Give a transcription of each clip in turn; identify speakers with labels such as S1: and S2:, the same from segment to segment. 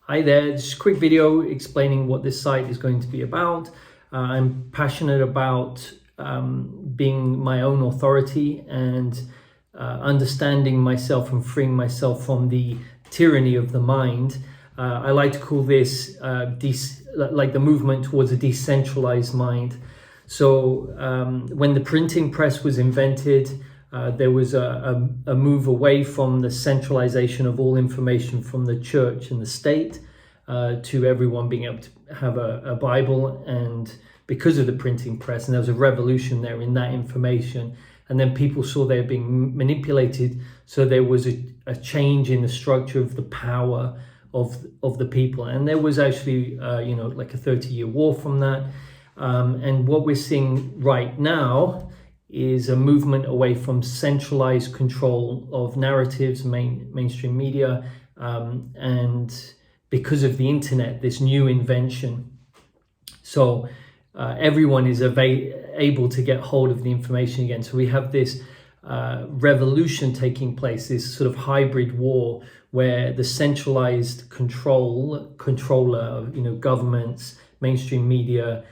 S1: Hi there, just a quick video explaining what this site is going to be about. I'm passionate about being my own authority and understanding myself and freeing myself from the tyranny of the mind. I like to call this like the movement towards a decentralized mind. So when the printing press was invented, there was a move away from the centralization of all information from the church and the state to everyone being able to have a Bible, and because of the printing press, and there was a revolution there in that information, and then people saw they were being manipulated, so there was a change in the structure of the power of the people, and there was actually like a 30-year war from that, and what we're seeing right now is a movement away from centralized control of narratives, mainstream media, and because of the internet, this new invention. So everyone is able to get hold of the information again. So we have this revolution taking place, this sort of hybrid war where the centralized controller, governments, mainstream media,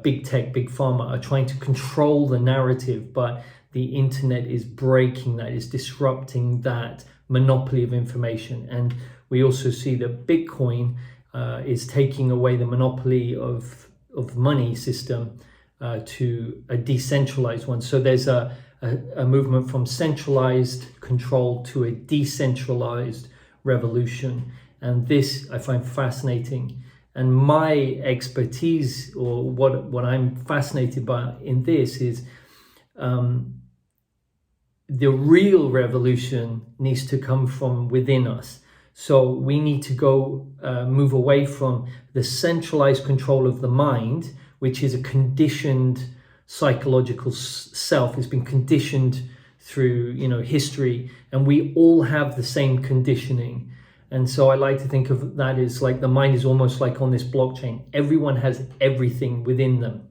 S1: big tech, big pharma are trying to control the narrative, but the internet is breaking that, is disrupting that monopoly of information. And we also see that Bitcoin is taking away the monopoly of money system to a decentralized one. So there's a movement from centralized control to a decentralized revolution. And this I find fascinating. And my expertise, or what I'm fascinated by in this, is the real revolution needs to come from within us. So we need to go move away from the centralized control of the mind, which is a conditioned psychological self. It's been conditioned through history, and we all have the same conditioning. And so I like to think of that as like the mind is almost like on this blockchain. Everyone has everything within them.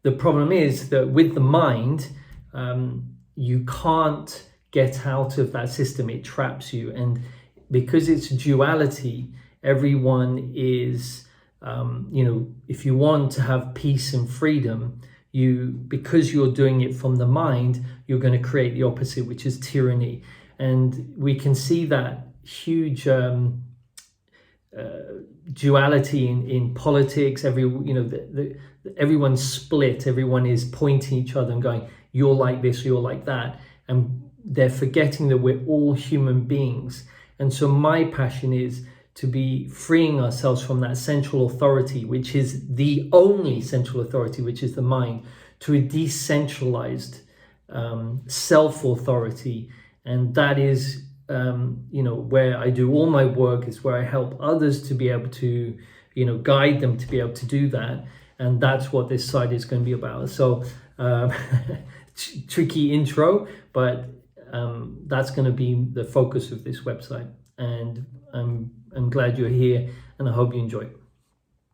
S1: The problem is that with the mind, you can't get out of that system. It traps you. And because it's duality, everyone is, if you want to have peace and freedom, because you're doing it from the mind, you're going to create the opposite, which is tyranny. And we can see that huge duality in politics. Everyone's split. Everyone is pointing each other and going, you're like this, you're like that, and they're forgetting that we're all human beings. And so my passion is to be freeing ourselves from that central authority, which is the only central authority, which is the mind, to a decentralized self-authority. And that is where I do all my work. Is where I help others to be able to, guide them to be able to do that. And that's what this site is going to be about. So tricky intro, but that's going to be the focus of this website. And I'm glad you're here, and I hope you enjoy it.